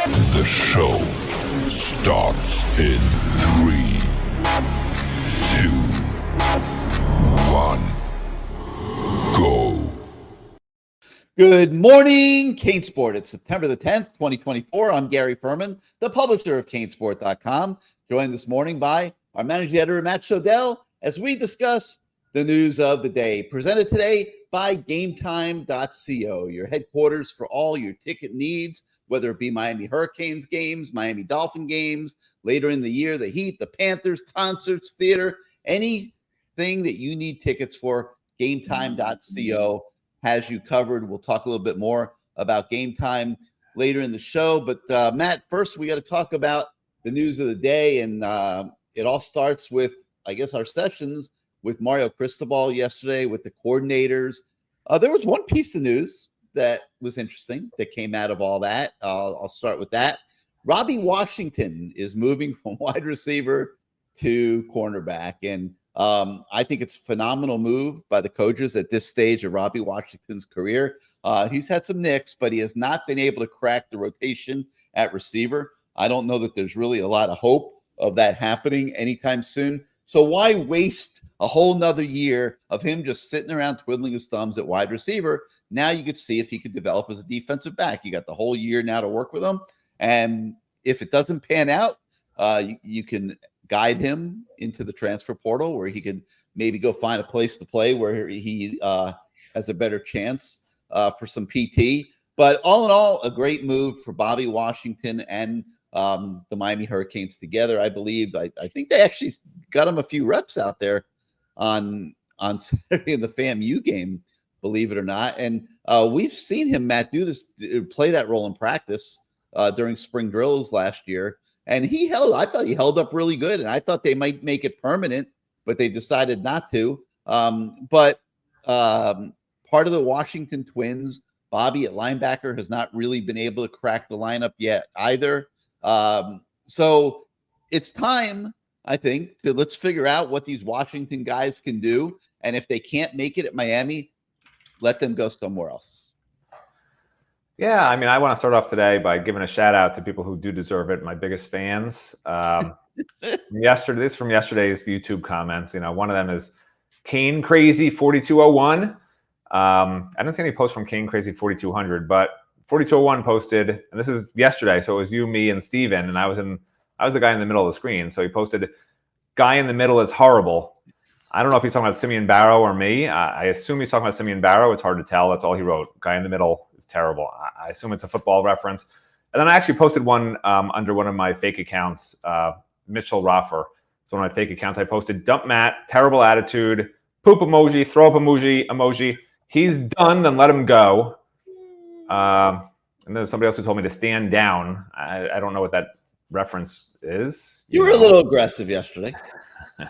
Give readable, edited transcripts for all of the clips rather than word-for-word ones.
The show starts in 3, 2, 1, go. Good morning, CaneSport. It's September the 10th, 2024. I'm Gary Ferman, the publisher of CaneSport.com, joined this morning by our managing editor, Matt Shodell, as we discuss the news of the day. Presented today by GameTime.co, your headquarters for all your ticket needs, whether it be Miami Hurricanes games, Miami Dolphin games, later in the year, the Heat, the Panthers, concerts, theater, anything that you need tickets for, GameTime.co has you covered. We'll talk a little bit more about Game Time later in the show. But Matt, first we got to talk about the news of the day. And it all starts with, I guess, our sessions with Mario Cristobal yesterday with the coordinators. There was one piece of news that was interesting that came out of all that. I'll start with that. Robbie Washington is moving from wide receiver to cornerback. And I think it's a phenomenal move by the coaches at this stage of Robbie Washington's career. He's had some nicks, but he has not been able to crack the rotation at receiver. I don't know that there's really a lot of hope of that happening anytime soon. So why waste a whole nother year of him just sitting around twiddling his thumbs at wide receiver? Now you could see if he could develop as a defensive back. You got the whole year now to work with him. And if it doesn't pan out, you can guide him into the transfer portal where he could maybe go find a place to play where he has a better chance for some PT. But all in all, a great move for Bobby Washington and the Miami Hurricanes together. I believe, I think they actually got him a few reps out there on Saturday in the FAMU game, believe it or not. And we've seen him, Matt, play that role in practice during spring drills last year. And I thought he held up really good, and I thought they might make it permanent, but they decided not to. But part of the Washington Twins, Bobby at linebacker, has not really been able to crack the lineup yet either. So it's time, I think, let's figure out what these Washington guys can do. And if they can't make it at Miami, let them go somewhere else. Yeah, I mean, I want to start off today by giving a shout out to people who do deserve it, my biggest fans. This is from yesterday's YouTube comments. You know, one of them is Cane Crazy 4201. I didn't see any posts from Cane Crazy 4200, but 4201 posted, and this is yesterday, so it was you, me, and Steven, and I was the guy in the middle of the screen. So he posted, "Guy in the middle is horrible." I don't know if he's talking about Simeon Barrow or me. I assume he's talking about Simeon Barrow. It's hard to tell. That's all he wrote. Guy in the middle is terrible. I assume it's a football reference. And then I actually posted one under one of my fake accounts, Mitchell Roffer. It's one of my fake accounts. I posted, "Dump Matt, terrible attitude, poop emoji, throw up emoji. He's done, then let him go." And then somebody else who told me to stand down. I don't know what that reference is. You were a little aggressive yesterday. I'm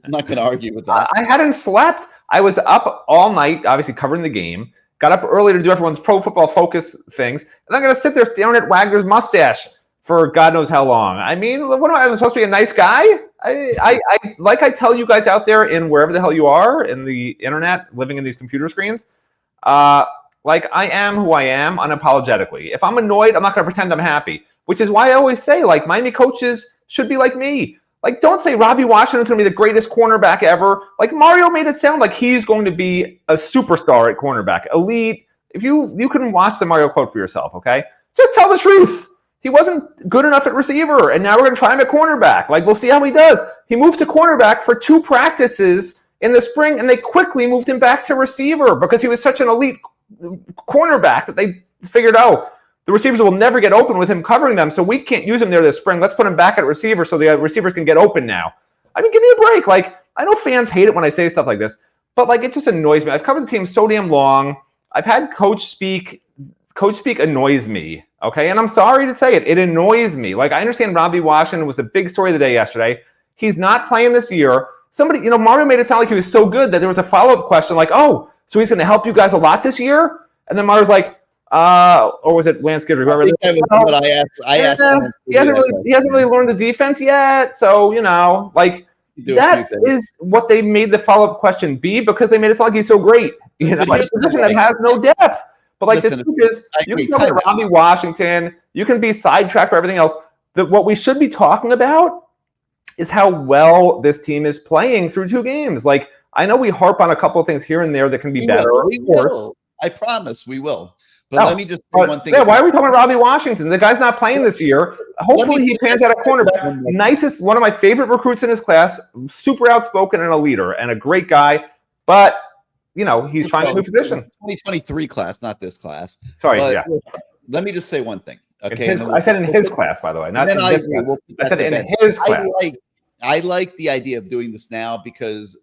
not going to argue with that. I hadn't slept. I was up all night, obviously covering the game. Got up early to do everyone's pro football focus things. And I'm going to sit there staring at Wagner's mustache for God knows how long. I mean, what am I supposed to be, a nice guy? I like I tell you guys out there in wherever the hell you are in the internet, living in these computer screens, like I am who I am unapologetically. If I'm annoyed, I'm not going to pretend I'm happy, which is why I always say, like, Miami coaches should be like me. Like, don't say Robbie Washington's going to be the greatest cornerback ever. Like, Mario made it sound like he's going to be a superstar at cornerback, elite. If you couldn't watch the Mario quote for yourself, okay? Just tell the truth. He wasn't good enough at receiver, and now we're going to try him at cornerback. Like, we'll see how he does. He moved to cornerback for 2 practices in the spring, and they quickly moved him back to receiver because he was such an elite cornerback that they figured out. The receivers will never get open with him covering them, so we can't use him there this spring. Let's put him back at receiver so the receivers can get open now. I mean, give me a break. Like, I know fans hate it when I say stuff like this, but, like, it just annoys me. I've covered the team so damn long. I've had coach speak. Coach speak annoys me, okay? And I'm sorry to say it. It annoys me. Like, I understand Robbie Washington was the big story of the day yesterday. He's not playing this year. Somebody, Mario made it sound like he was so good that there was a follow-up question like, "Oh, so he's going to help you guys a lot this year?" And then Mario's like, or was it Lance Guidry? I think that was what I asked him. He hasn't really learned the defense yet. So, like, that is what they made the follow-up question be, because they made it sound like he's so great. Like a position that has no depth. But, like, the truth is, you can tell me Robbie Washington, You can be sidetracked by everything else. What we should be talking about is how well this team is playing through 2 games. Like, I know we harp on a couple of things here and there that can be better. We will. I promise we will. But let me just say one thing. Yeah, why are we talking about Robbie Washington? The guy's not playing this year. Hopefully he pans out a cornerback. Nicest, one of my favorite recruits in his class, super outspoken and a leader and a great guy. But, he's trying a new position. 2023 class, not this class. Sorry, yeah. Let me just say one thing. Okay. I said in his class, by the way, not in this class. I said in his class. I like the idea of doing this now because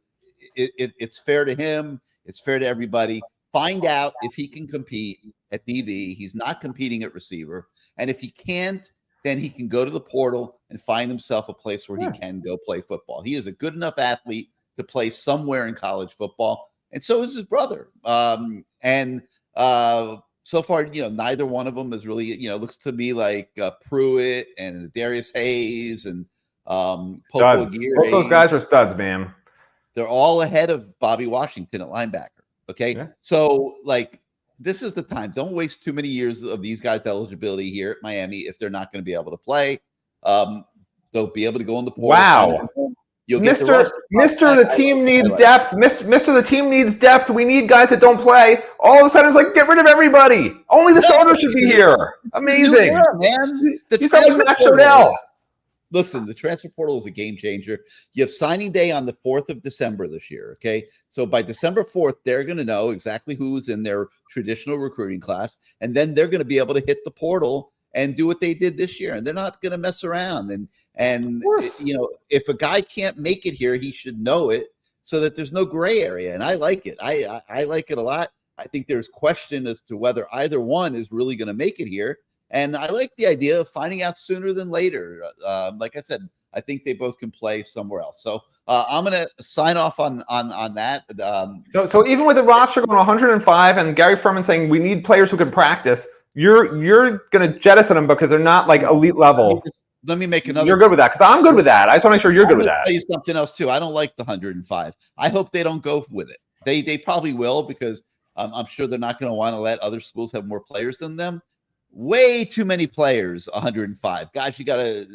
it's fair to him. It's fair to everybody. Find out if he can compete at DB. He's not competing at receiver. And if he can't, then he can go to the portal and find himself a place where he can go play football. He is a good enough athlete to play somewhere in college football. And so is his brother. So far, neither one of them is really, looks to me like Pruitt and Darius Hayes and Popo Aguirre. Both those guys are studs, man. They're all ahead of Bobby Washington at linebacker. Okay. Yeah. So this is the time. Don't waste too many years of these guys' eligibility here at Miami if they're not going to be able to play. They'll be able to go in the portal. Wow. You'll Mr. The team needs depth. Mr. The team needs depth. We need guys that don't play. All of a sudden, it's like, get rid of everybody. Only the starters should be here. Amazing. Yeah, man. You sound like Matt Shodell. Listen, the transfer portal is a game changer. You have signing day on the 4th of December this year, okay? So by December 4th, they're going to know exactly who is in their traditional recruiting class, and then they're going to be able to hit the portal and do what they did this year, and they're not going to mess around. And if a guy can't make it here, he should know it so that there's no gray area, and I like it. I like it a lot. I think there's question as to whether either one is really going to make it here. And I like the idea of finding out sooner than later. Like I said, I think they both can play somewhere else. So I'm going to sign off on that. So even with the roster going 105 and Gary Ferman saying we need players who can practice, you're going to jettison them because they're not like elite level. Let me make another. You're good with that because I'm good with that. I just want to make sure you're good with that. I'll tell you something else too. I don't like the 105. I hope they don't go with it. They probably will because I'm sure they're not going to want to let other schools have more players than them. Way too many players, 105. Guys, you gotta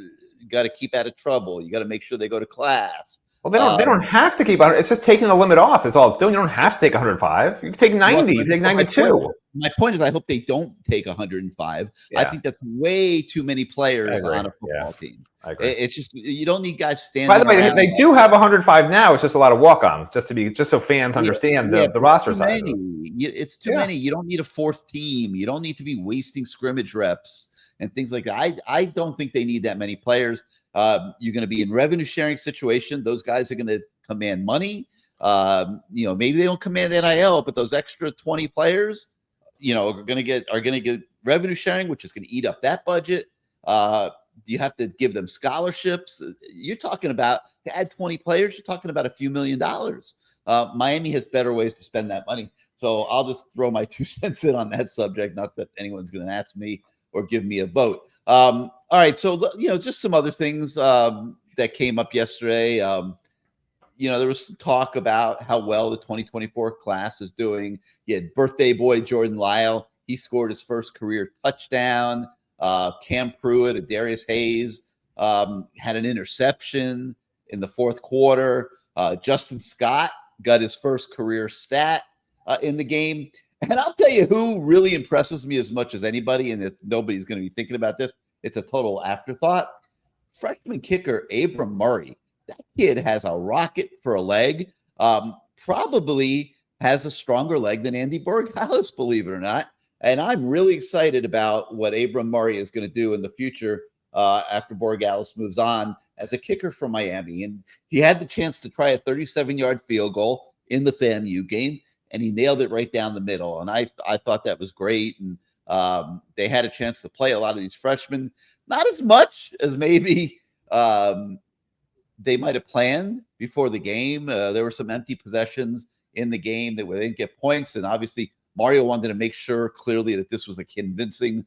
keep out of trouble. You got to make sure they go to class. Well, they don't have to keep on. It's just taking the limit off. Is all it's doing. You don't have to take 105. You can take 90. You can take 92. My point is, I hope they don't take 105. Yeah. I think that's way too many players on a football team. I agree. It's just you don't need guys standing. By the way, they do have 105 now. It's just a lot of walk-ons, just so fans understand the roster size. It's too many. You don't need a 4th team. You don't need to be wasting scrimmage reps and things like that. I don't think they need that many players. You're going to be in revenue sharing situation. Those guys are going to command money. Maybe they don't command NIL, but those extra 20 players, are going to get revenue sharing, which is going to eat up that budget. You have to give them scholarships. You're talking about to add 20 players. You're talking about a few $1 million. Miami has better ways to spend that money. So I'll just throw my 2 cents in on that subject. Not that anyone's going to ask me or give me a vote. All right. So, just some other things that came up yesterday. There was some talk about how well the 2024 class is doing. You had birthday boy Jordan Lyle. He scored his first career touchdown. Cam Pruitt, Darius Hayes had an interception in the 4th quarter. Justin Scott got his first career stat in the game. And I'll tell you who really impresses me as much as anybody, and if nobody's going to be thinking about this, it's a total afterthought. Freshman kicker Abram Murray. That kid has a rocket for a leg. Probably has a stronger leg than Andy Borregales, believe it or not. And I'm really excited about what Abram Murray is going to do in the future after Borregales moves on as a kicker for Miami. And he had the chance to try a 37-yard field goal in the FAMU game, and he nailed it right down the middle. And I thought that was great. And they had a chance to play a lot of these freshmen, not as much as maybe they might have planned before the game. There were some empty possessions in the game that they didn't get points. And obviously Mario wanted to make sure clearly that this was a convincing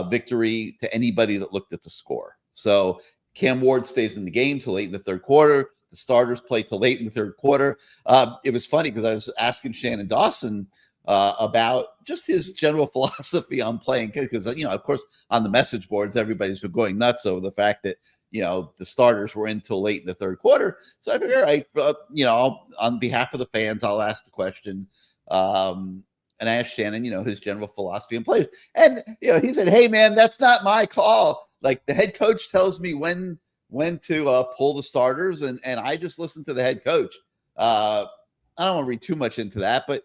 victory to anybody that looked at the score. So Cam Ward stays in the game till late in the 3rd quarter. The starters play till late in the 3rd quarter. It was funny because I was asking Shannon Dawson, about just his general philosophy on playing, because of course, on the message boards, everybody's been going nuts over the fact that the starters were in till late in the third quarter. So I figured, on behalf of the fans, I'll ask the question. And I asked Shannon, his general philosophy and players. And, he said, hey, man, that's not my call. Like, the head coach tells me when to pull the starters, and I just listen to the head coach. I don't want to read too much into that, but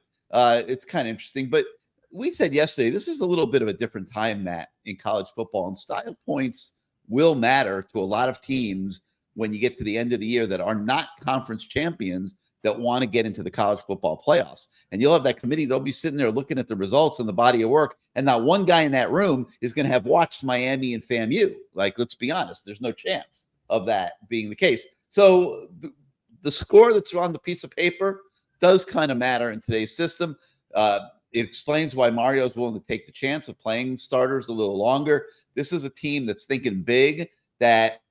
it's kind of interesting. But we said yesterday, this is a little bit of a different time, Matt, in college football. And style points will matter to a lot of teams when you get to the end of the year that are not conference champions, that want to get into the college football playoffs. And you'll have that committee, they'll be sitting there looking at the results and the body of work, and not one guy in that room is going to have watched Miami and FAMU. Like, let's be honest, there's no chance of that being the case. So the score that's on the piece of paper does kind of matter in today's system. It explains why Mario's willing to take the chance of playing starters a little longer. This is a team that's thinking big, that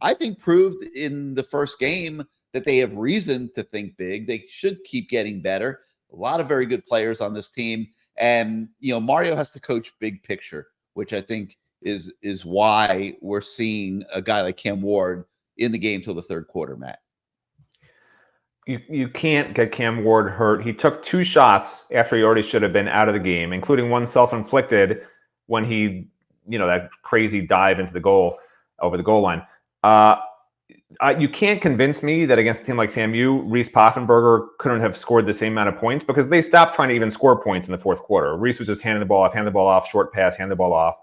I think proved in the first game that they have reason to think big. They should keep getting better. A lot of very good players on this team. And, Mario has to coach big picture, which I think is why we're seeing a guy like Cam Ward in the game till the third quarter, Matt. You can't get Cam Ward hurt. He took 2 shots after he already should have been out of the game, including one self-inflicted when he, that crazy dive into the goal, over the goal line. You can't convince me that against a team like FAMU, Reese Poffenberger couldn't have scored the same amount of points, because they stopped trying to even score points in the fourth quarter. Reese was just handing the ball off, short pass, hand the ball off.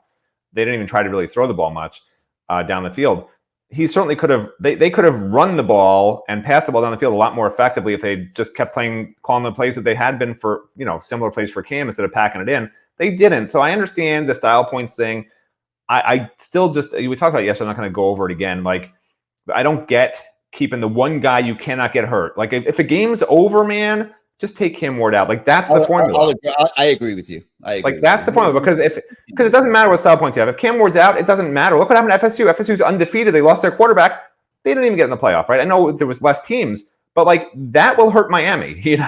They didn't even try to really throw the ball much down the field. He certainly could have. They could have run the ball and passed the ball down the field a lot more effectively if they just kept calling the plays that they had been for, similar plays for Cam, instead of packing it in. They didn't. So I understand the style points thing. I still just, we talked about it yesterday, I'm not going to go over it again. Like, I don't get keeping the one guy you cannot get hurt. Like, if a game's over, man, just take Cam Ward out. Like, that's the formula. I agree with you. That's the formula, because it doesn't matter what style points you have. If Cam Ward's out, it doesn't matter. Look what happened to FSU. FSU's undefeated. They lost their quarterback. They didn't even get in the playoff, right? I know there was less teams, but like, that will hurt Miami.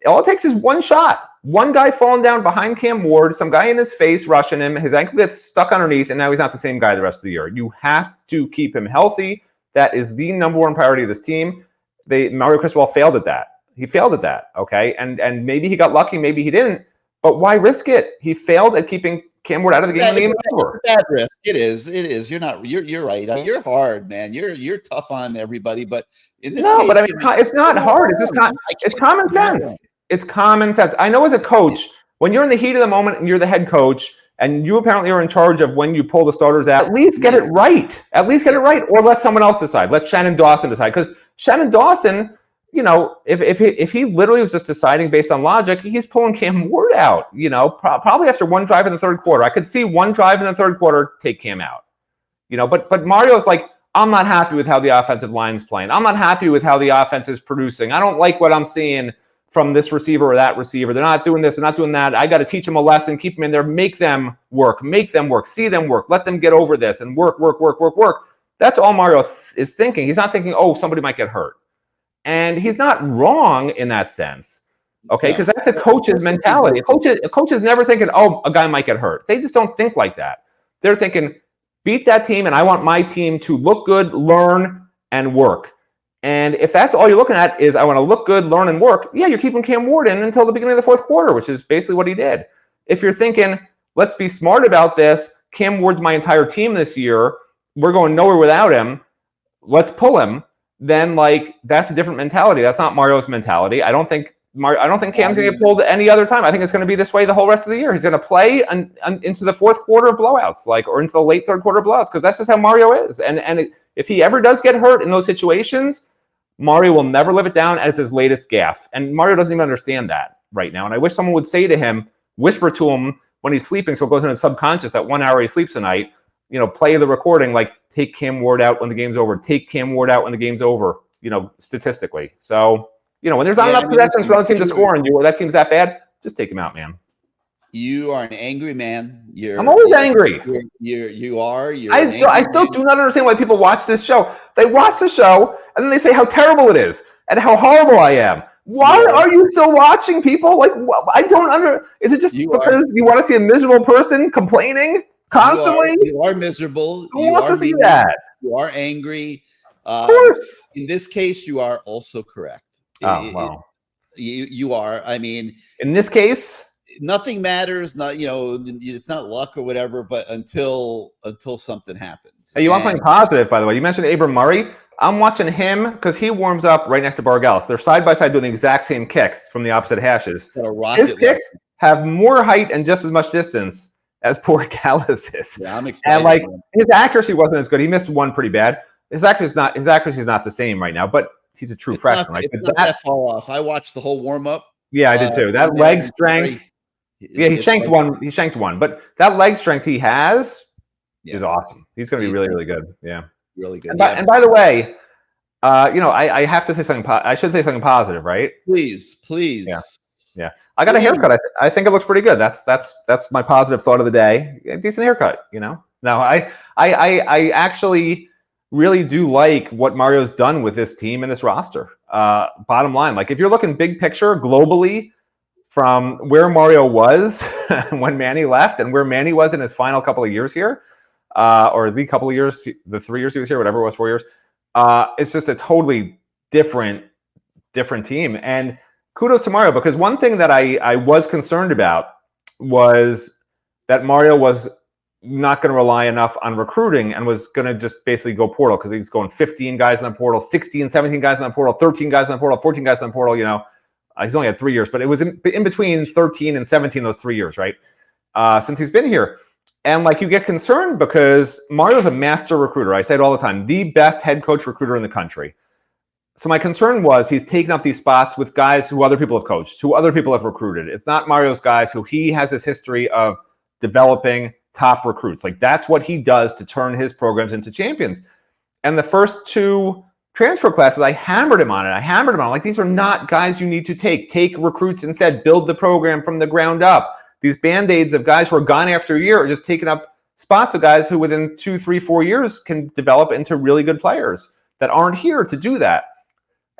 All it takes is one shot. One guy falling down behind Cam Ward, some guy in his face rushing him, his ankle gets stuck underneath, and now he's not the same guy the rest of the year. You have to keep him healthy. That is the number one priority of this team. Mario Cristobal failed at that. He failed at that, okay? And maybe he got lucky, maybe he didn't, but why risk it? He failed at keeping Cam Ward out of the game. It's a bad risk. It is. You're right. You're hard, man. You're tough on everybody, but in this case, but I mean, it's not hard. It's common sense. It's common sense. I know as a coach, when you're in the heat of the moment and you're the head coach, and you apparently are in charge of when you pull the starters out, at least get it right. Or let someone else decide. Let Shannon Dawson decide. Because Shannon Dawson, if he literally was just deciding based on logic, he's pulling Cam Ward out, probably after one drive in the third quarter. I could see one drive in the third quarter, take Cam out. But Mario's like, I'm not happy with how the offensive line's playing. I'm not happy with how the offense is producing. I don't like what I'm seeing from this receiver or that receiver. They're not doing this, they're not doing that. I got to teach them a lesson, keep them in there, make them work, see them work, let them get over this and work. That's all Mario is thinking. He's not thinking, oh, somebody might get hurt. And he's not wrong in that sense, okay? Because that's a coach's mentality. A coach is never thinking, oh, a guy might get hurt. They just don't think like that. They're thinking, beat that team, and I want my team to look good, learn, and work. And if that's all you're looking at is I want to look good, learn, and work, yeah, you're keeping Cam Ward in until the beginning of the fourth quarter, which is basically what he did. If you're thinking, let's be smart about this, Cam Ward's my entire team this year, we're going nowhere without him, let's pull him, then like that's a different mentality. That's not Mario's mentality. I don't think Cam's going to get pulled any other time. I think it's going to be this way the whole rest of the year. He's going to play into the fourth quarter blowouts, or into the late third quarter blowouts, because that's just how Mario is. And if he ever does get hurt in those situations, Mario will never live it down, and it's his latest gaffe. And Mario doesn't even understand that right now. And I wish someone would say to him, whisper to him when he's sleeping, so it goes into his subconscious that 1 hour he sleeps a night, play the recording, like, take Cam Ward out when the game's over. Take Cam Ward out when the game's over, statistically. So, when there's not enough possessions for the other team to score and that team's that bad, just take him out, man. You are an angry man. I'm always angry. I still do not understand why people watch this show. They watch the show and then they say how terrible it is and how horrible I am. Why are you still watching, people? Like, I don't Is it just because you want to see a miserable person complaining constantly? You are miserable. Who wants to see that? You are angry. Of course. In this case, you are also correct. You are. I mean, in this case, nothing matters. Not it's not luck or whatever. But until something happens. Hey, you want something positive, by the way? You mentioned Abram Murray. I'm watching him because he warms up right next to Bargalis. They're side by side doing the exact same kicks from the opposite hashes. His kicks have more height and just as much distance as poor Gallis's. Yeah, I'm excited. And his accuracy wasn't as good. He missed one pretty bad. His accuracy is not the same right now, but he's a true freshman, right? It's not that far off. I watched the whole warm up. Yeah, I did too. That leg strength. He shanked one. He shanked one, but that leg strength he has is awesome. He's going to be really, really good. Yeah. Really good. And by the way, I have to say something. I should say something positive, right? Please. Yeah. I got a haircut. I think it looks pretty good. That's my positive thought of the day. A decent haircut. No, I actually really do like what Mario's done with this team and this roster. Bottom line, like if you're looking big picture globally, from where Mario was when Manny left and where Manny was in his final couple of years here. Or the couple of years, the 3 years he was here, whatever it was, 4 years. It's just a totally different team. And kudos to Mario, because one thing that I was concerned about was that Mario was not going to rely enough on recruiting and was going to just basically go portal, because he's going 15 guys in the portal, 16, 17 guys in the portal, 13 guys in the portal, 14 guys in the portal. He's only had 3 years, but it was in between 13 and 17 those 3 years, right? Since he's been here. And you get concerned because Mario's a master recruiter. I say it all the time, the best head coach recruiter in the country. So my concern was he's taken up these spots with guys who other people have coached, who other people have recruited. It's not Mario's guys who he has this history of developing top recruits. That's what he does to turn his programs into champions. And the first 2 transfer classes, I hammered him on it. These are not guys you need to take. Take recruits instead. Build the program from the ground up. These Band-Aids of guys who are gone after a year are just taking up spots of guys who within 2, 3, 4 years can develop into really good players that aren't here to do that.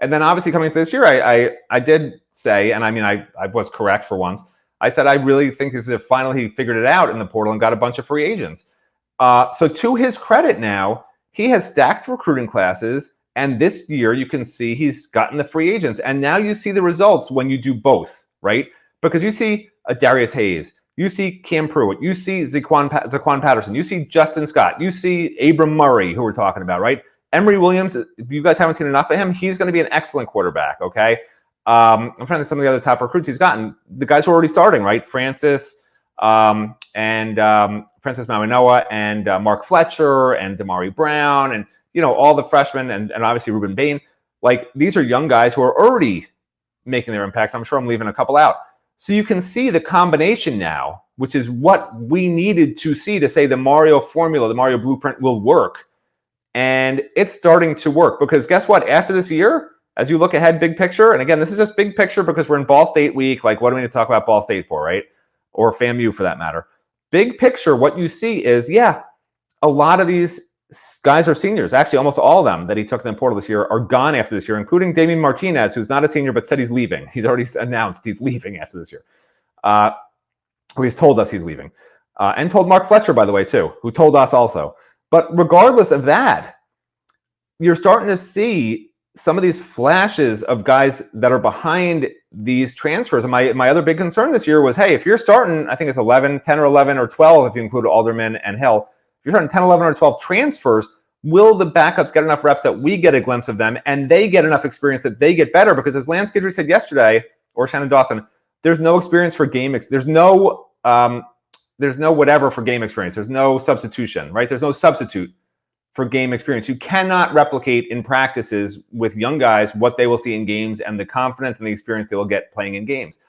And then obviously coming to this year, I did say, and I was correct for once, I said I really think this is finally he figured it out in the portal and got a bunch of free agents. So to his credit now, he has stacked recruiting classes, and this year you can see he's gotten the free agents. And now you see the results when you do both, right? Because you see Darius Hayes, you see Cam Pruitt, you see Zaquan Patterson, you see Justin Scott, you see Abram Murray, who we're talking about, right? Emery Williams, if you guys haven't seen enough of him, he's going to be an excellent quarterback, okay? I'm trying to think some of the other top recruits he's gotten. The guys who are already starting, right? Francis Mawinoa and Mark Fletcher and Damari Brown and, all the freshmen and obviously Ruben Bain. These are young guys who are already making their impacts. I'm sure I'm leaving a couple out. So you can see the combination now, which is what we needed to see to say the Mario formula, the Mario blueprint will work. And it's starting to work because guess what? After this year, as you look ahead, big picture, and again, this is just big picture because we're in Ball State week. What do we need to talk about Ball State for, right? Or FAMU for that matter. Big picture, what you see is, a lot of these guys are seniors. Actually, almost all of them that he took in the portal this year are gone after this year, including Damian Martinez, who's not a senior but said he's leaving. He's already announced he's leaving after this year. Or he's told us he's leaving. And told Mark Fletcher, by the way, too, who told us also. But regardless of that, you're starting to see some of these flashes of guys that are behind these transfers. And my other big concern this year was, hey, if you're starting, I think it's 10 or 11 or 12, if you include Alderman and Hill, if you're starting 10, 11, or 12 transfers, will the backups get enough reps that we get a glimpse of them and they get enough experience that they get better? Because as Lance Guidry said yesterday, or Shannon Dawson, there's no experience for game. There's no whatever for game experience. There's no substitution, right? There's no substitute for game experience. You cannot replicate in practices with young guys what they will see in games and the confidence and the experience they will get playing in games.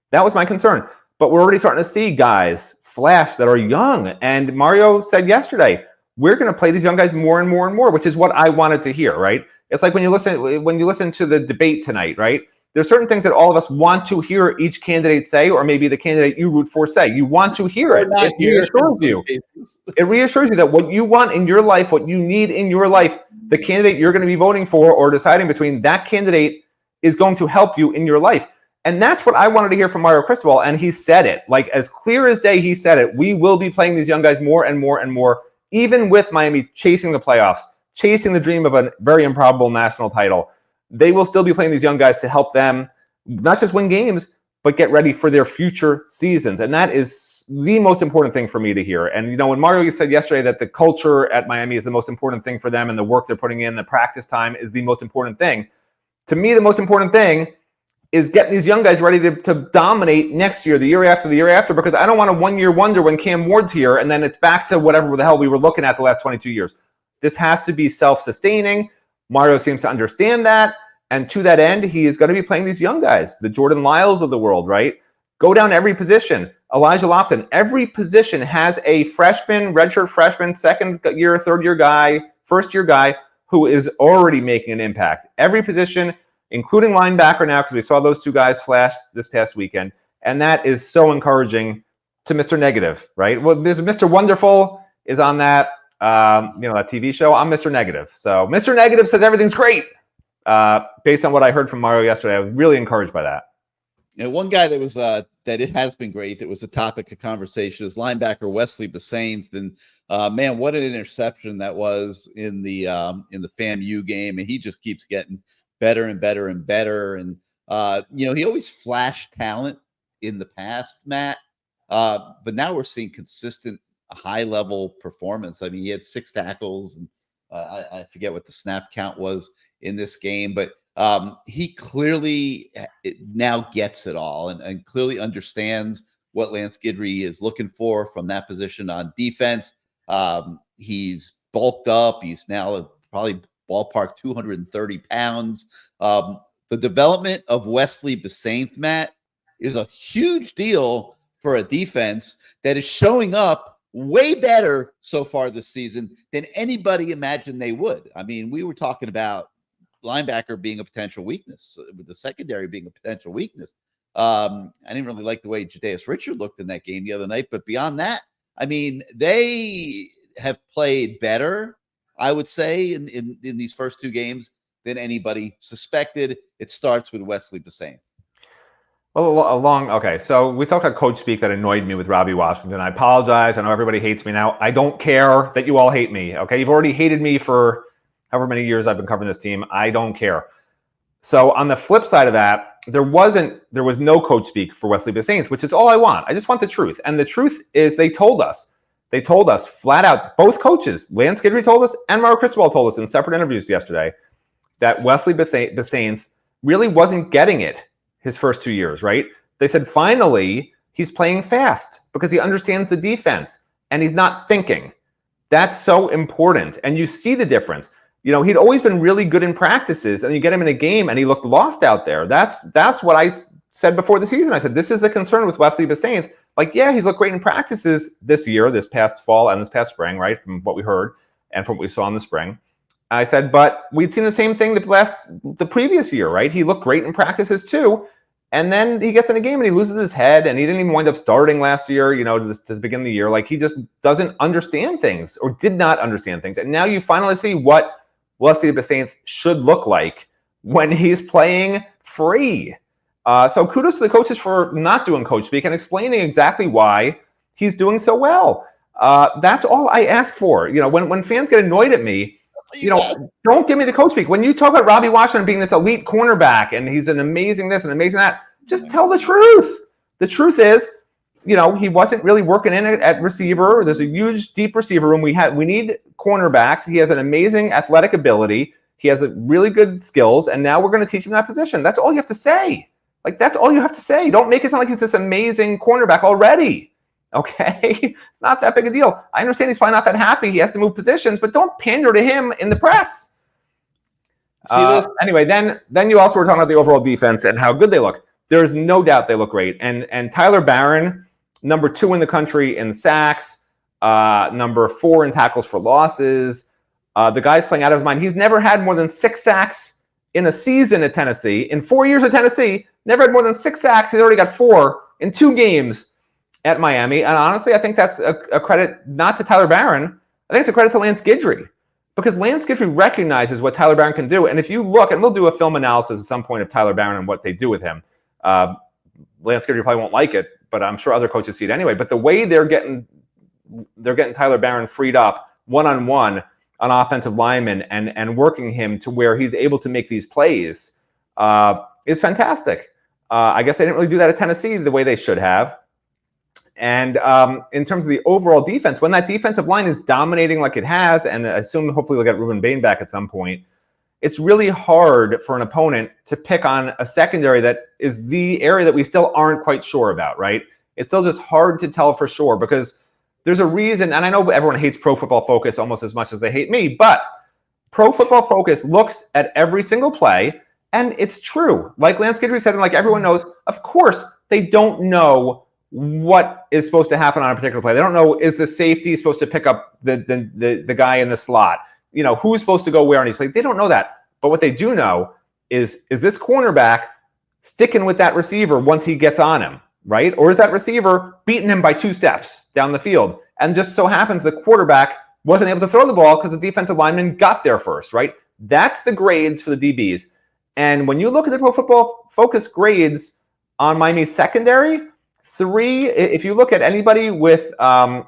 That was my concern. But we're already starting to see guys flash that are young. And Mario said yesterday, we're going to play these young guys more and more and more, which is what I wanted to hear, right? It's like when you listen to the debate tonight, right? There's certain things that all of us want to hear each candidate say, or maybe the candidate you root for say. You want to hear it. It reassures you. It reassures you that what you want in your life, what you need in your life, the candidate you're going to be voting for or deciding between, that candidate is going to help you in your life. And that's what I wanted to hear from Mario Cristobal, and he said it. Like, as clear as day, he said it. We will be playing these young guys more and more and more, even with Miami chasing the playoffs, chasing the dream of a very improbable national title. They will still be playing these young guys to help them not just win games, but get ready for their future seasons. And that is the most important thing for me to hear. And, when Mario said yesterday that the culture at Miami is the most important thing for them, and the work they're putting in, the practice time is the most important thing. To me, the most important thing is getting these young guys ready to dominate next year, the year after, because I don't want a one-year wonder when Cam Ward's here and then it's back to whatever the hell we were looking at the last 22 years. This has to be self-sustaining. Mario seems to understand that. And to that end, he is going to be playing these young guys, the Jordan Lyles of the world, right? Go down every position. Elijah Lofton, every position has a freshman, redshirt freshman, second year, third year guy, first year guy who is already making an impact. Every position, including linebacker now, because we saw those two guys flash this past weekend. And that is so encouraging to Mr. Negative, right? Well, there's Mr. Wonderful is on that, that TV show. I'm Mr. Negative. So Mr. Negative says everything's great. Based on what I heard from Mario yesterday, I was really encouraged by that. And one guy that was that it has been great, that was a topic of conversation, is linebacker Wesley Basainth. And man, what an interception that was in the FAMU game. And he just keeps getting better and better and better. And he always flashed talent in the past, Matt. But now we're seeing consistent high level performance. I mean, he had 6 tackles, and I forget what the snap count was in this game, but he clearly now gets it all and clearly understands what Lance Guidry is looking for from that position on defense. He's bulked up. He's now probably ballpark 230 pounds. The development of Wesley Basainth, Matt, is a huge deal for a defense that is showing up way better so far this season than anybody imagined they would. I mean, we were talking about linebacker being a potential weakness, with the secondary being a potential weakness. I didn't really like the way Jadaeus Richard looked in that game the other night, but beyond that, I mean, they have played better, I would say, in these first 2 games than anybody suspected. It starts with Wesley Basainth. Well, okay, so we talked about coach speak that annoyed me with Robbie Washington. I apologize. I know everybody hates me now. I don't care that you all hate me, okay? You've already hated me for however many years I've been covering this team. I don't care. So on the flip side of that, there was no coach speak for Wesley Basainth, which is all I want. I just want the truth. And the truth is they told us flat out, both coaches, Lance Guidry told us and Mario Cristobal told us in separate interviews yesterday, that Wesley Basainth really wasn't getting it his first 2 years, right? They said finally he's playing fast because he understands the defense and he's not thinking. That's so important. And you see the difference. He'd always been really good in practices, and you get him in a game and he looked lost out there. That's what I said before the season. I said, this is the concern with Wesley Basainth. Like, yeah, he's looked great in practices this year, this past fall and this past spring, right? From what we heard and from what we saw in the spring. I said, but we'd seen the same thing the previous year, right? He looked great in practices too. And then he gets in a game and he loses his head, and he didn't even wind up starting last year, to begin the year. Like, he just doesn't understand things, or did not understand things. And now you finally see what Wesley Basainth should look like when he's playing free. So kudos to the coaches for not doing coach speak and explaining exactly why he's doing so well. That's all I ask for. When fans get annoyed at me, don't give me the coach speak. When you talk about Robbie Washington being this elite cornerback and he's an amazing this and amazing that, just tell the truth. The truth is, he wasn't really working in at receiver. There's a huge, deep receiver room. We need cornerbacks. He has an amazing athletic ability. He has a really good skills, and now we're going to teach him that position. That's all you have to say. Like, that's all you have to say. Don't make it sound like he's this amazing cornerback already. Okay? Not that big a deal. I understand he's probably not that happy. He has to move positions, but don't pander to him in the press. See this? Anyway, then you also were talking about the overall defense and how good they look. There's no doubt they look great. And Tyler Barron, number 2 in the country in sacks, number 4 in tackles for losses. The guy's playing out of his mind. He's never had more than 6 sacks in a season at Tennessee. In 4 years at Tennessee, never had more than 6 sacks. He's already got 4 in 2 games at Miami. And honestly, I think that's a credit not to Tyler Barron. I think it's a credit to Lance Guidry. because Lance Guidry recognizes what Tyler Barron can do. And if you look, and we'll do a film analysis at some point of Tyler Barron and what they do with him. Lance Guidry probably won't like it, but I'm sure other coaches see it anyway. But the way they're getting Tyler Barron freed up one-on-one on offensive linemen and working him to where he's able to make these plays is fantastic. I guess they didn't really do that at Tennessee the way they should have. And in terms of the overall defense, when that defensive line is dominating like it has, and I assume hopefully we'll get Ruben Bain back at some point, it's really hard for an opponent to pick on a secondary that is the area that we still aren't quite sure about, right? It's still just hard to tell for sure because there's a reason, and I know everyone hates Pro Football Focus almost as much as they hate me, but Pro Football Focus looks at every single play, and it's true. Like Lance Guidry said, and like everyone knows, of course, they don't know what is supposed to happen on a particular play. They don't know, is the safety supposed to pick up the guy in the slot? You know, who's supposed to go where on each play? They don't know that. But what they do know is this cornerback sticking with that receiver once he gets on him, right? Or is that receiver beating him by 2 steps down the field? And just so happens the quarterback wasn't able to throw the ball because the defensive lineman got there first, right? That's the grades for the DBs. And when you look at the Pro Football Focus grades on Miami's secondary, 3, if you look at anybody with I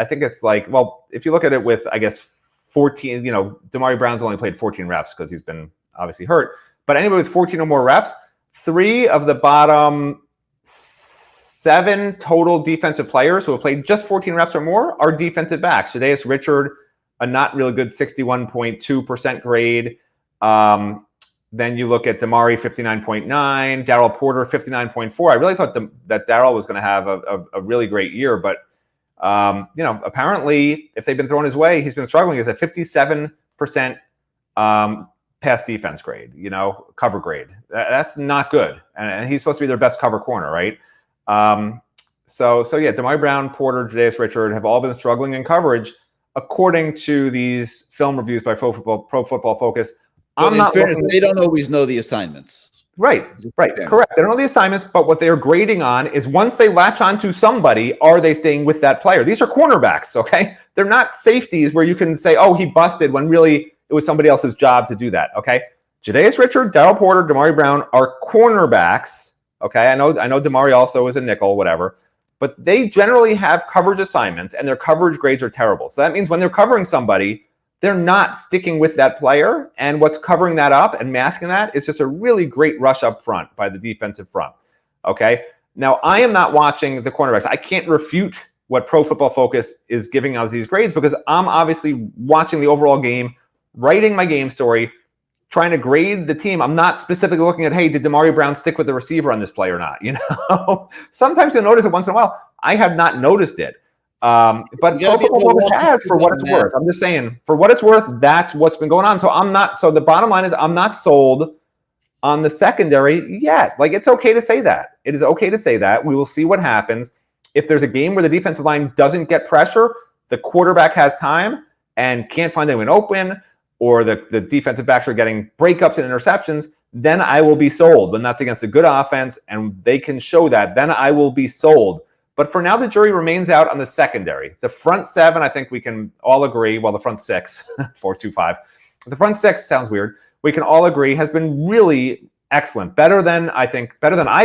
think it's like, well, if you look at it with, I guess, 14, you know, Damari Brown's only played 14 reps because he's been obviously hurt. But anybody with 14 or more reps, 3 of the bottom 7 total defensive players who have played just 14 reps or more are defensive backs. Shodell Richard, a not really good 61.2% grade. Then you look at Damari, 59.9, Darrell Porter, 59.4. I really thought that Darrell was going to have a really great year, but you know, apparently, if they've been thrown his way, he's been struggling. He's a 57% pass defense grade, you know, cover grade. That's not good, and he's supposed to be their best cover corner, right? So yeah, Damari Brown, Porter, Shodell Richard have all been struggling in coverage, according to these film reviews by Pro Football Focus. But in fairness, they don't always know the assignments. Right, correct. They don't know the assignments, but what they're grading on is once they latch onto somebody, are they staying with that player? These are cornerbacks, okay? They're not safeties where you can say, oh, he busted, when really it was somebody else's job to do that, okay? Shodell Richard, Darrell Porter, Damari Brown are cornerbacks, okay? I know Damari also is a nickel, whatever, but they generally have coverage assignments, and their coverage grades are terrible. So that means when they're covering somebody, they're not sticking with that player, and what's covering that up and masking that is just a really great rush up front by the defensive front, okay? Now, I am not watching the cornerbacks. I can't refute what Pro Football Focus is giving us these grades because I'm obviously watching the overall game, writing my game story, trying to grade the team. I'm not specifically looking at, hey, did Damari Brown stick with the receiver on this play or not? You know, sometimes you'll notice it once in a while. I have not noticed it. But Pro Football Focus has, for what it's worth. I'm just saying, for what it's worth, that's what's been going on. So the bottom line is I'm not sold on the secondary yet. Like, it's okay to say that. It is okay to say that. We will see what happens. If there's a game where the defensive line doesn't get pressure, the quarterback has time and can't find anyone open, or the defensive backs are getting breakups and interceptions, then I will be sold. When that's against a good offense and they can show that, then I will be sold. But for now, the jury remains out on the secondary. The front 7, I think we can all agree, well, the front 6, 4-2-5. The front 6 sounds weird. We can all agree has been really excellent. Better than I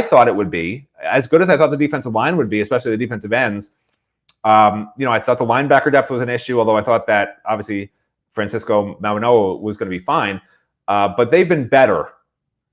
thought it would be. As good as I thought the defensive line would be, especially the defensive ends. You know, I thought the linebacker depth was an issue, although I thought that obviously Francisco Mauigoa was going to be fine. But they've been better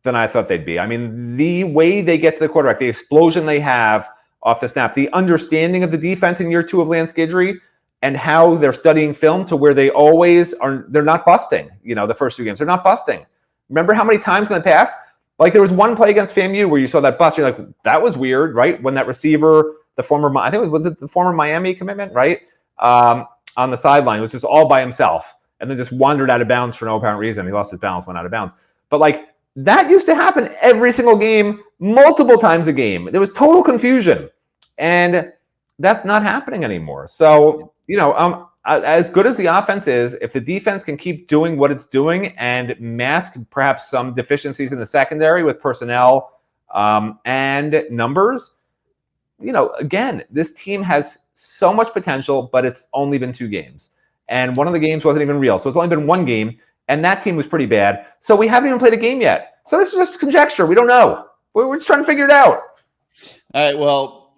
than I thought they'd be. I mean, the way they get to the quarterback, the explosion they have off the snap, the understanding of the defense in year 2 of Lance Guidry, and how they're studying film to where they always are, they're not busting, you know, the first 2 games. They're not busting. Remember how many times in the past, like there was one play against FAMU where you saw that bust, you're like, that was weird, right? When that receiver, the former, I think was it the former Miami commitment, right? On the sideline, was just all by himself and then just wandered out of bounds for no apparent reason. He lost his balance, went out of bounds. But like, that used to happen every single game, multiple times a game. There was total confusion, and that's not happening anymore. So, you know, as good as the offense is, if the defense can keep doing what it's doing and mask perhaps some deficiencies in the secondary with personnel and numbers, you know, again, this team has so much potential, but it's only been 2 games. and one of the games wasn't even real. So it's only been one game, and that team was pretty bad. So we haven't even played a game yet. So this is just conjecture. We don't know. We're just trying to figure it out. All right. Well,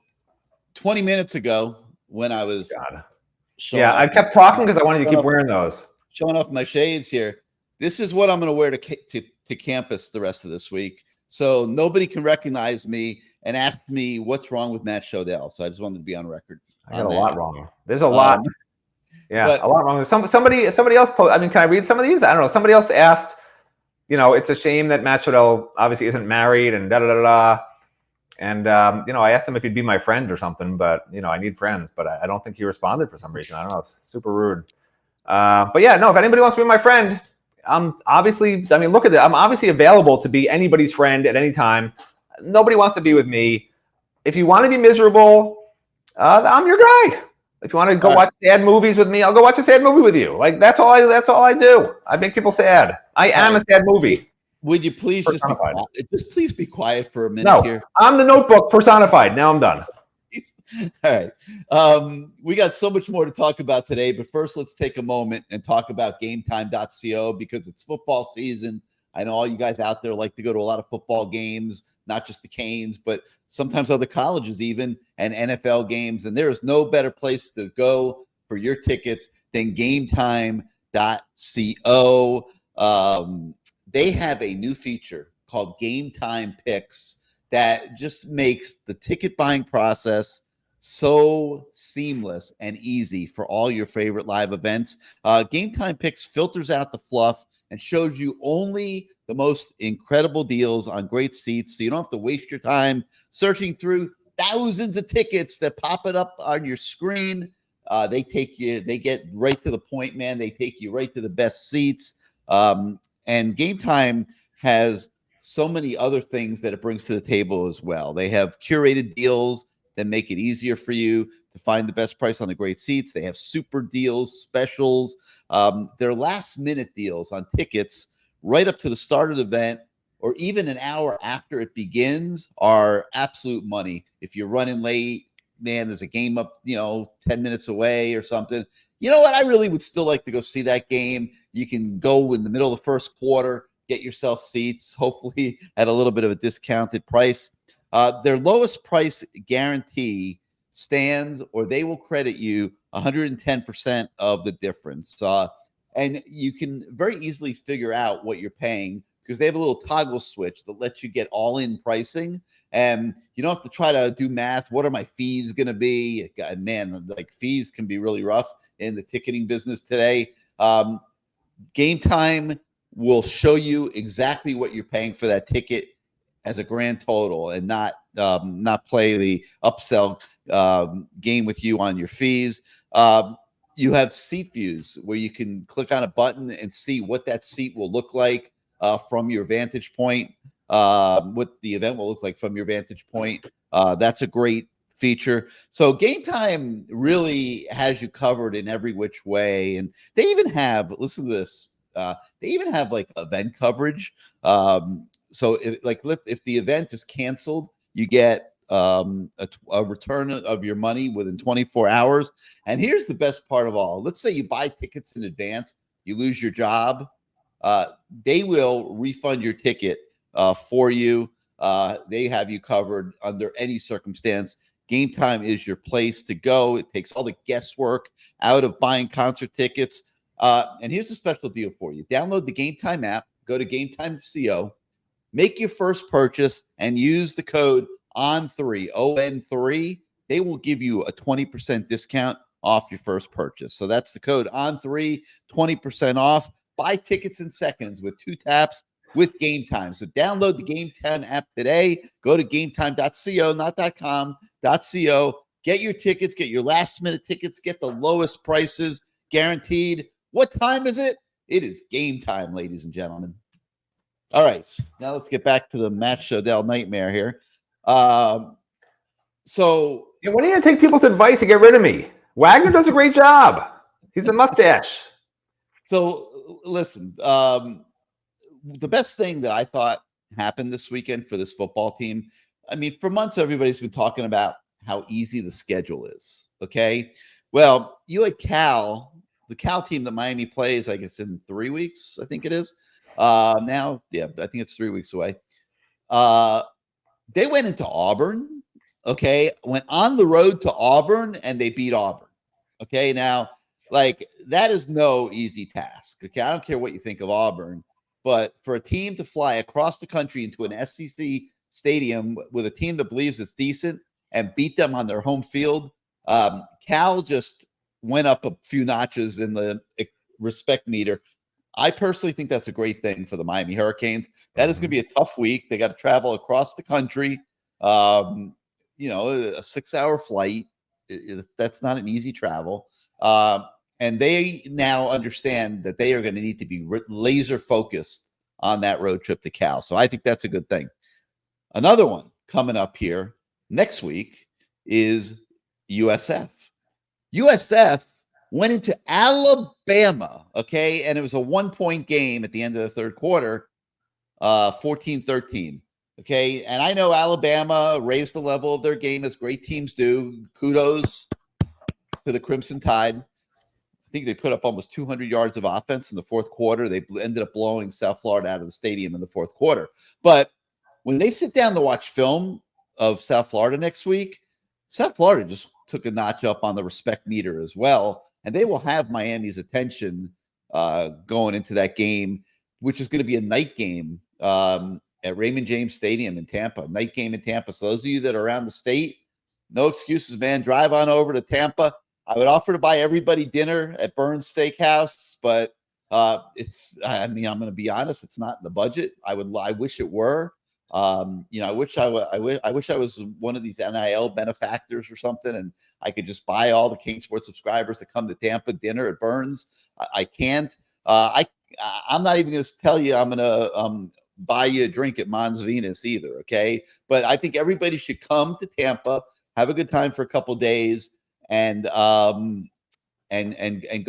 20 minutes ago when I was I kept talking because I wanted to keep wearing those. Showing off my shades here. This is what I'm going to wear to campus the rest of this week. So nobody can recognize me and ask me what's wrong with Matt Shodell. So I just wanted to be on record. I got a lot wrong. There's a lot. A lot wrong. Somebody else I mean, can I read some of these? I don't know. Somebody else asked, it's a shame that Matt Shodell obviously isn't married and da-da-da-da. And, I asked him if he'd be my friend or something, but, I need friends. But I don't think he responded for some reason. I don't know. It's super rude. But yeah, no, if anybody wants to be my friend, look at that. I'm obviously available to be anybody's friend at any time. Nobody wants to be with me. If you want to be miserable, I'm your guy. If you want to go watch sad movies with me, I'll go watch a sad movie with you. Like that's all I do. I make people sad. I am a sad movie. Would you please please be quiet for a minute No, here? I'm the Notebook personified. Now I'm done. All right. We got so much more to talk about today, but first let's take a moment and talk about GameTime.co because it's football season. I know all you guys out there like to go to a lot of football games, not just the Canes, but sometimes other colleges even, and NFL games. And there is no better place to go for your tickets than GameTime.co. They have a new feature called Game Time Picks that just makes the ticket buying process so seamless and easy for all your favorite live events. Game Time Picks filters out the fluff and shows you only the most incredible deals on great seats, so you don't have to waste your time searching through thousands of tickets that pop it up on your screen. They get right to the point, man. They take you right to the best seats. And Game Time has so many other things that it brings to the table as well. They have curated deals that make it easier for you to find the best price on the great seats. They have super deals, specials. Their last minute deals on tickets right up to the start of the event or even an hour after it begins are absolute money. If you're running late, man, there's a game up, 10 minutes away or something. You know what? I really would still like to go see that game. You can go in the middle of the first quarter, get yourself seats, hopefully at a little bit of a discounted price. Their lowest price guarantee stands, or they will credit you 110% of the difference. And you can very easily figure out what you're paying because they have a little toggle switch that lets you get all-in pricing. And you don't have to try to do math. What are my fees going to be? God, man, like fees can be really rough in the ticketing business today. Game Time will show you exactly what you're paying for that ticket as a grand total and not play the upsell game with you on your fees. You have seat views where you can click on a button and see what that seat will look like from your vantage point, what the event will look like from your vantage point. That's a great feature. So Game Time really has you covered in every which way. And they even have, listen to this, they even have like event coverage. So if the event is canceled, you get a return of your money within 24 hours. And here's the best part of all. Let's say you buy tickets in advance, you lose your job. They will refund your ticket for you. They have you covered under any circumstance. Game Time is your place to go. It takes all the guesswork out of buying concert tickets. And here's a special deal for you. Download the Game Time app, go to GameTime.co, make your first purchase, and use the code ON3, ON3. They will give you a 20% discount off your first purchase. So that's the code ON3, 20% off. Buy tickets in seconds with 2 taps with Game Time. So download the Game Time app today. Go to GameTime.co, not .com, .co. Get your tickets, get your last minute tickets, get the lowest prices guaranteed. What time is it? It is game time, ladies and gentlemen. All right, now let's get back to the Matt Shodell nightmare here. When are you going to take people's advice and get rid of me? Wagner does a great job. He's a mustache. So listen, the best thing that I thought happened this weekend for this football team, I mean, for months, everybody's been talking about how easy the schedule is. Okay. Well, you had Cal the Cal team that Miami plays, I guess in 3 weeks, I think it is. Now, yeah, I think it's 3 weeks away. They went into Auburn, okay, went on the road to Auburn, and they beat Auburn. Okay, now, like, that is no easy task. Okay, I don't care what you think of Auburn, but for a team to fly across the country into an SEC stadium with a team that believes it's decent and beat them on their home field, Cal just went up a few notches in the respect meter. I personally think that's a great thing for the Miami Hurricanes. That is going to be a tough week. They got to travel across the country. A 6-hour flight. That's not an easy travel. And they now understand that they are going to need to be laser focused on that road trip to Cal. So I think that's a good thing. Another one coming up here next week is USF. USF went into Alabama, okay, and it was a 1-point game at the end of the third quarter, 14-13, okay? And I know Alabama raised the level of their game as great teams do. Kudos to the Crimson Tide. I think they put up almost 200 yards of offense in the fourth quarter. They ended up blowing South Florida out of the stadium in the fourth quarter. But when they sit down to watch film of South Florida next week, South Florida just took a notch up on the respect meter as well. And they will have Miami's attention going into that game, which is going to be a night game at Raymond James Stadium in Tampa. Night game in Tampa. So those of you that are around the state, no excuses, man. Drive on over to Tampa. I would offer to buy everybody dinner at Burns Steakhouse, but I'm going to be honest, it's not in the budget. I wish it were. I wish I was one of these NIL benefactors or something, and I could just buy all the CaneSport subscribers to come to Tampa dinner at Burns. I can't. I'm not even going to tell you I'm going to buy you a drink at Mons Venus either. Okay, but I think everybody should come to Tampa, have a good time for a couple days, and go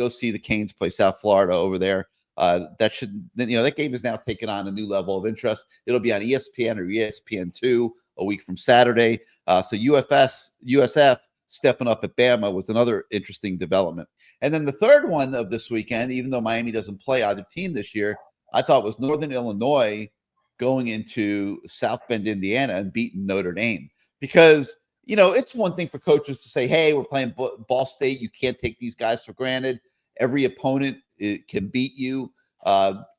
see the Canes play South Florida over there. That game is now taken on a new level of interest. It'll be on ESPN or ESPN2 a week from Saturday. So USF stepping up at Bama was another interesting development. And then the third one of this weekend, even though Miami doesn't play either team this year, I thought was Northern Illinois going into South Bend, Indiana, and beating Notre Dame. Because, it's one thing for coaches to say, hey, we're playing Ball State. You can't take these guys for granted. Every opponent can beat you.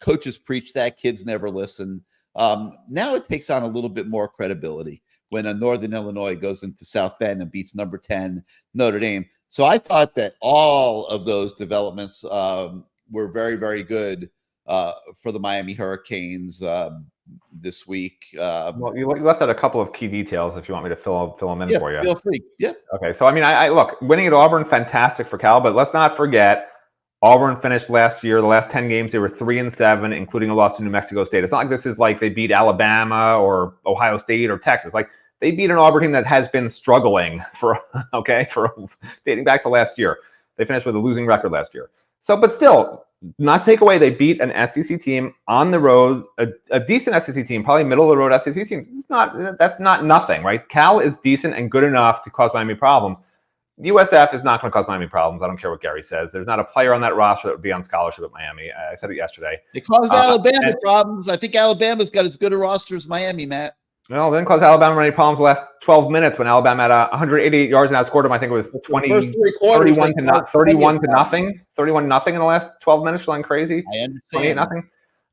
Coaches preach that. Kids never listen. Now it takes on a little bit more credibility when a Northern Illinois goes into South Bend and beats number 10 Notre Dame. So I thought that all of those developments were very, very good for the Miami Hurricanes this week. Well, you left out a couple of key details if you want me to fill them in for you. Feel free. Yeah. Okay. So, I look, winning at Auburn, fantastic for Cal, but let's not forget Auburn finished last year, the last 10 games, they were 3-7, including a loss to New Mexico State. It's not like this is like they beat Alabama or Ohio State or Texas. Like, they beat an Auburn team that has been struggling for dating back to last year. They finished with a losing record last year. So, but still, not to take away, they beat an SEC team on the road, a decent SEC team, probably middle of the road SEC team. That's not nothing, right? Cal is decent and good enough to cause Miami problems. USF is not going to cause Miami problems. I don't care what Gary says. There's not a player on that roster that would be on scholarship at Miami. I said it yesterday. It caused Alabama problems. I think Alabama's got as good a roster as Miami, Matt. Well, it didn't cause Alabama any problems the last 12 minutes when Alabama had 188 yards and outscored them. I think it was 31 to nothing in the last 12 minutes. Something crazy. I understand.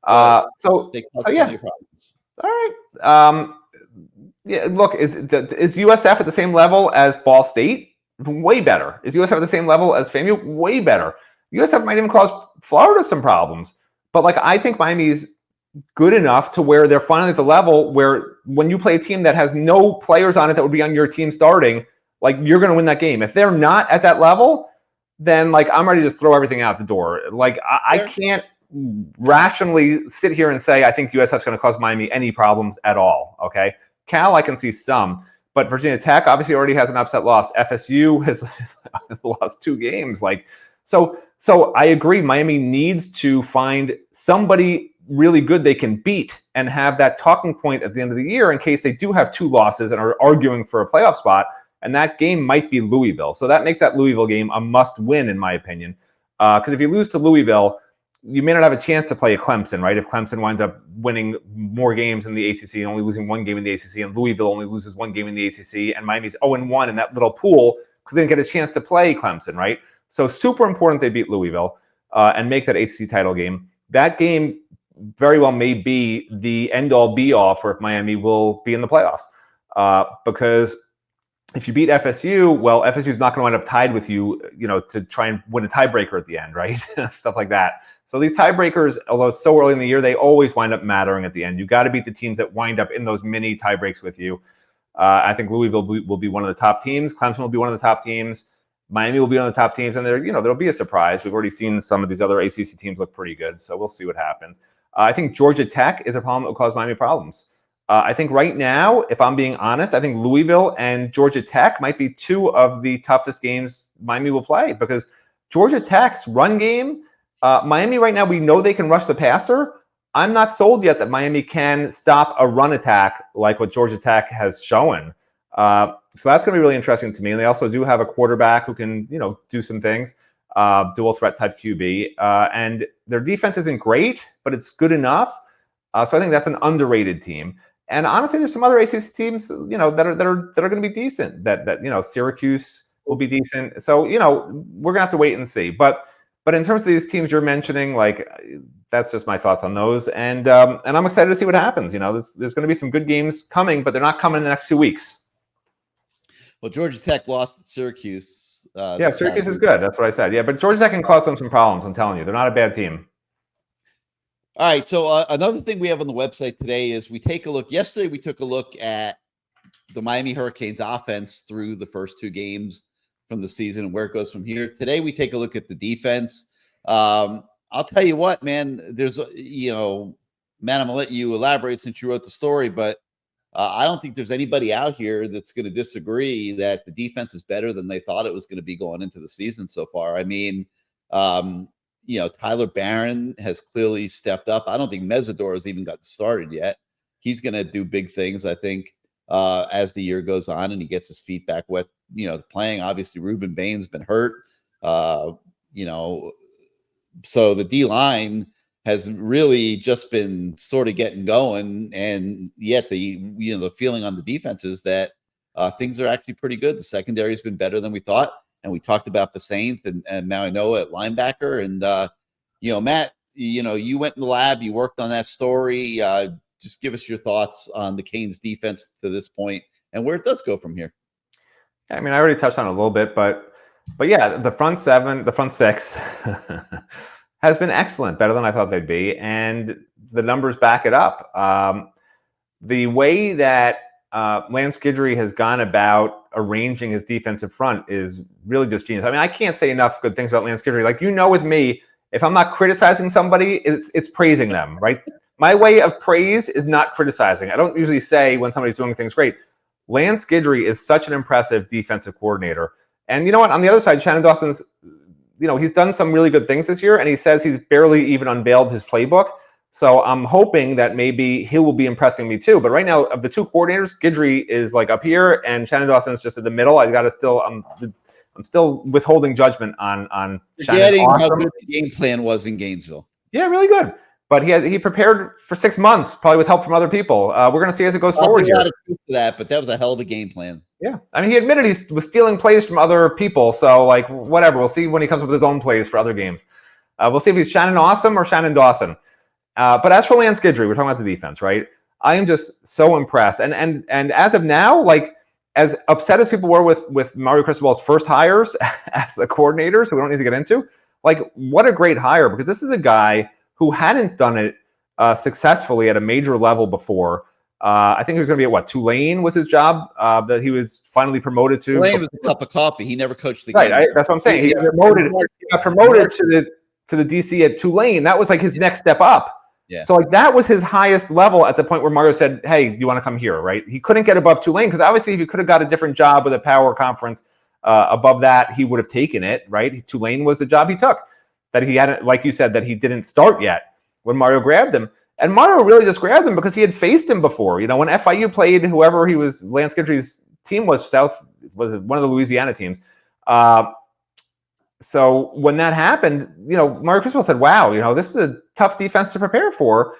28-0. So yeah. Problems. All right. Yeah. Look, is USF at the same level as Ball State? Way better. Is USF at the same level as FAMU? Way better. USF might even cause Florida some problems. But I think Miami's good enough to where they're finally at the level where when you play a team that has no players on it that would be on your team starting, you're going to win that game. If they're not at that level, then I'm ready to throw everything out the door. I can't rationally sit here and say I think USF's going to cause Miami any problems at all. Okay, Cal, I can see some. But Virginia Tech obviously already has an upset loss. FSU has lost 2 games. So I agree. Miami needs to find somebody really good they can beat and have that talking point at the end of the year in case they do have 2 losses and are arguing for a playoff spot. And that game might be Louisville. So that makes that Louisville game a must win, in my opinion. Because if you lose to Louisville, you may not have a chance to play a Clemson, right? If Clemson winds up winning more games in the ACC and only losing one game in the ACC, and Louisville only loses one game in the ACC, and Miami's 0-1 in that little pool because they didn't get a chance to play Clemson, right? So super important they beat Louisville and make that ACC title game. That game very well may be the end-all, be-all for if Miami will be in the playoffs. Because if you beat FSU, well, FSU is not going to wind up tied with you, to try and win a tiebreaker at the end, right? Stuff like that. So these tiebreakers, although it's so early in the year, they always wind up mattering at the end. You got to beat the teams that wind up in those mini tiebreaks with you. I think Louisville will be one of the top teams. Clemson will be one of the top teams. Miami will be one of the top teams, and there'll be a surprise. We've already seen some of these other ACC teams look pretty good, so we'll see what happens. I think Georgia Tech is a problem that will cause Miami problems. I think right now, if I'm being honest, I think Louisville and Georgia Tech might be two of the toughest games Miami will play because Georgia Tech's run game, Miami right now, we know they can rush the passer. I'm not sold yet that Miami can stop a run attack like what Georgia Tech has shown. So that's going to be really interesting to me. And they also do have a quarterback who can, do some things, dual threat type QB. And their defense isn't great, but it's good enough. So I think that's an underrated team. And honestly, there's some other ACC teams, that are going to be decent. That Syracuse will be decent. So we're gonna have to wait and see. But in terms of these teams you're mentioning, that's just my thoughts on those. And I'm excited to see what happens. There's going to be some good games coming, but they're not coming in the next 2 weeks. Well, Georgia Tech lost at Syracuse. Syracuse is good. That's what I said. Yeah, but Georgia Tech can cause them some problems. I'm telling you, they're not a bad team. All right. So another thing we have on the website today is we take a look. Yesterday, we took a look at the Miami Hurricanes offense through the first 2 games from the season and where it goes from here. Today, we take a look at the defense. I'll tell you what, man, there's, Matt, I'm going to let you elaborate since you wrote the story, but I don't think there's anybody out here that's going to disagree that the defense is better than they thought it was going to be going into the season so far. I mean, Tyler Barron has clearly stepped up. I don't think Mesidor has even gotten started yet. He's going to do big things, I think, as the year goes on and he gets his feet back wet, playing. Obviously, Ruben Bain's been hurt, so the D-line has really just been sort of getting going, and yet the feeling on the defense is that things are actually pretty good. The secondary has been better than we thought, and we talked about Basaint and now I know at linebacker. And Matt, you went in the lab, you worked on that story. Just give us your thoughts on the Canes defense to this point and where it does go from here. I mean, I already touched on it a little bit, but yeah, the front 6 has been excellent, better than I thought they'd be, and the numbers back it up. The way that Lance Guidry has gone about arranging his defensive front is really just genius. I mean, I can't say enough good things about Lance Guidry. With me, if I'm not criticizing somebody, it's praising them, right? My way of praise is not criticizing. I don't usually say when somebody's doing things great. Lance Guidry is such an impressive defensive coordinator. And you know what? On the other side, Shannon Dawson's, he's done some really good things this year, and he says he's barely even unveiled his playbook. So I'm hoping that maybe he will be impressing me too. But right now, of the 2 coordinators, Guidry is up here, and Shannon Dawson's just in the middle. I'm still withholding judgment on Shannon. How good the game plan was in Gainesville. Yeah, really good. But he prepared for 6 months, probably with help from other people. We're going to see as it goes forward here. A lot of truth to that, but that was a hell of a game plan. Yeah, I mean, he admitted he was stealing plays from other people. So, whatever. We'll see when he comes up with his own plays for other games. We'll see if he's Shannon Awesome or Shannon Dawson. But as for Lance Guidry, we're talking about the defense, right? I am just so impressed. And as of now, as upset as people were with Mario Cristobal's first hires as the coordinator, so we don't need to get into, what a great hire, because this is a guy who hadn't done it successfully at a major level before. I think he was going to be at Tulane was his job that he was finally promoted to. Tulane was a cup of coffee. He never coached the game. Right, that's what I'm saying. He got promoted to the DC at Tulane. That was his next step up. Yeah. So that was his highest level at the point where Mario said, "Hey, do you want to come here?" Right? He couldn't get above Tulane because obviously if he could have got a different job with a power conference above that, he would have taken it. Right? Tulane was the job he took. That he hadn't, like you said, that he didn't start yet when Mario grabbed him. And Mario really just grabbed him because he had faced him before. When FIU played whoever he was, Lance Guidry's team was one of the Louisiana teams. So when that happened, Mario Cristobal said, wow, this is a tough defense to prepare for.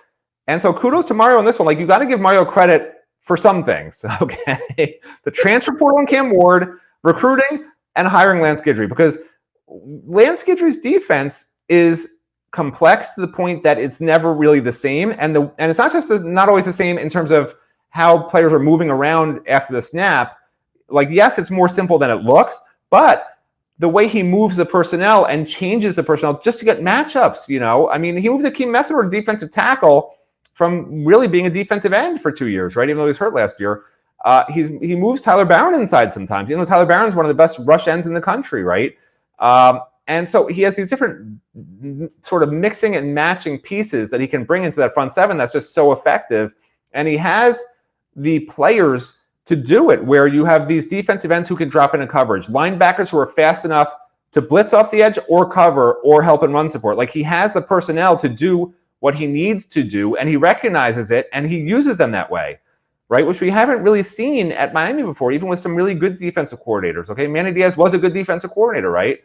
And so kudos to Mario on this one. Like, you got to give Mario credit for some things, okay? The transfer portal and Cam Ward, recruiting, and hiring Lance Guidry, because Lance Guidry's defense is complex to the point that it's never really the same. And it's not just not always the same in terms of how players are moving around after the snap. Like, yes, it's more simple than it looks, but the way he moves the personnel and changes the personnel just to get matchups, I mean, he moved Akeem Messer to defensive tackle from really being a defensive end for 2 years, right? Even though he was hurt last year. He moves Tyler Barron inside sometimes. Tyler Barron is one of the best rush ends in the country, right? And so he has these different sort of mixing and matching pieces that he can bring into that front seven that's just so effective. And he has the players to do it, where you have these defensive ends who can drop into coverage, linebackers who are fast enough to blitz off the edge or cover or help and run support. Like, he has the personnel to do what he needs to do, and he recognizes it, and he uses them that way, right? Which we haven't really seen at Miami before, even with some really good defensive coordinators, okay? Manny Diaz was a good defensive coordinator, right?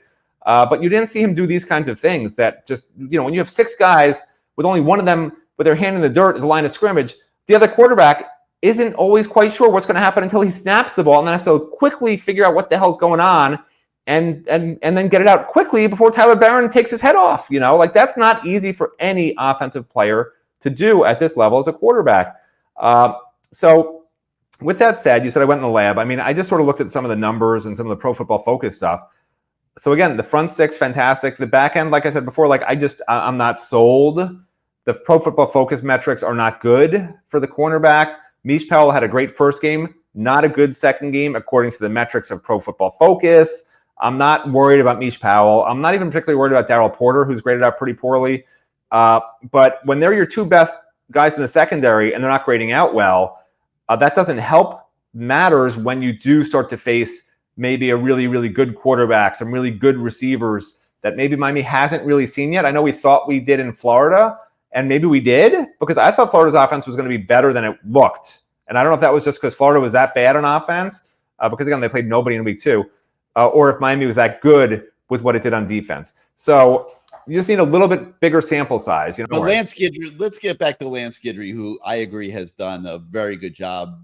But you didn't see him do these kinds of things that just, when you have 6 guys with only one of them with their hand in the dirt at the line of scrimmage, the other quarterback isn't always quite sure what's going to happen until he snaps the ball, and then has to quickly figure out what the hell's going on and then get it out quickly before Tyler Barron takes his head off. Like, that's not easy for any offensive player to do at this level as a quarterback. So with that said, you said I went in the lab. I mean, I just sort of looked at some of the numbers and some of the Pro Football Focus stuff. So again, the front 6, fantastic. The back end, like I said before, like, I'm not sold. The Pro Football Focus metrics are not good for the cornerbacks. Mish Powell had a great first game, not a good second game, according to the metrics of Pro Football Focus. I'm not worried about Mish Powell. I'm not even particularly worried about Darryl Porter, who's graded out pretty poorly. But when they're your 2 best guys in the secondary and they're not grading out well, that doesn't help matters when you do start to face maybe a really, really good quarterback, some really good receivers that maybe Miami hasn't really seen yet. I know we thought we did in Florida, and maybe we did, because I thought Florida's offense was going to be better than it looked. And I don't know if that was just because Florida was that bad on offense, because, again, they played nobody in week 2, or if Miami was that good with what it did on defense. So you just need a little bit bigger sample size. But Lance Guidry, let's get back to Lance Guidry, who I agree has done a very good job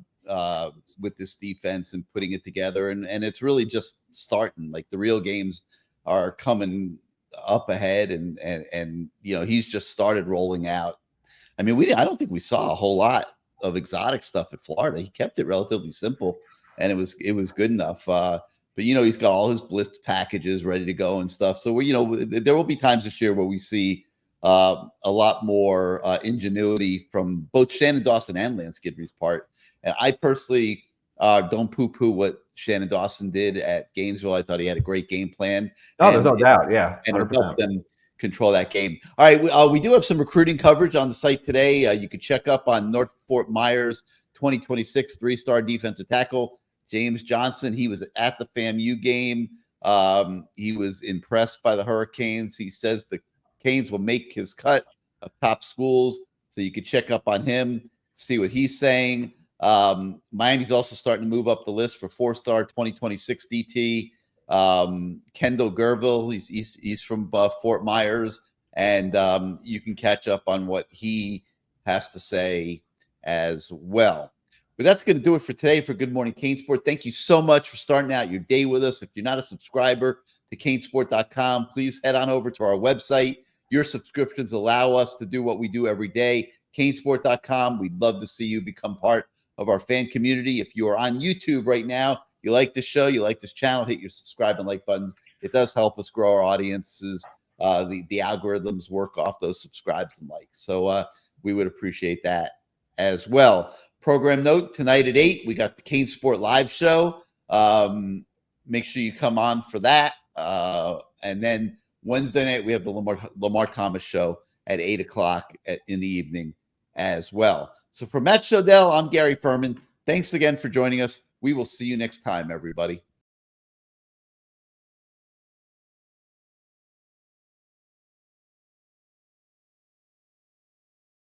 with this defense and putting it together. And it's really just starting. Like, the real games are coming up ahead, and he's just started rolling out. I mean, I don't think we saw a whole lot of exotic stuff at Florida. He kept it relatively simple, and it was good enough. But he's got all his blitz packages ready to go and stuff. So there will be times this year where we see a lot more ingenuity from both Shannon Dawson and Lance Guidry's part. And I personally don't poo-poo what Shannon Dawson did at Gainesville. I thought he had a great game plan. Oh, there's no doubt. Yeah. 100%. And it helped them control that game. All right. We do have some recruiting coverage on the site today. You can check up on North Fort Myers 2026 3-star defensive tackle, James Johnson. He was at the FAMU game. He was impressed by the Hurricanes. He says the Canes will make his cut of top schools. So you can check up on him, see what he's saying. Miami's also starting to move up the list for 4-star 2026 DT. Kendall Gerville, he's from Fort Myers, and you can catch up on what he has to say as well. But that's going to do it for today for Good Morning CaneSport. Thank you so much for starting out your day with us. If you're not a subscriber to CaneSport.com, please head on over to our website. Your subscriptions allow us to do what we do every day. CaneSport.com. We'd love to see you become part of our fan community. If you are on YouTube right now, you like this show, you like this channel, hit your subscribe and like buttons. It does help us grow our audiences. The algorithms work off those subscribes and likes. So we would appreciate that as well. Program note, tonight at 8, we got the CaneSport live show. Make sure you come on for that. And then Wednesday night, we have the Lamar Thomas show at 8 o'clock in the evening as well. So for Matt Shodell, I'm Gary Ferman. Thanks again for joining us. We will see you next time, everybody.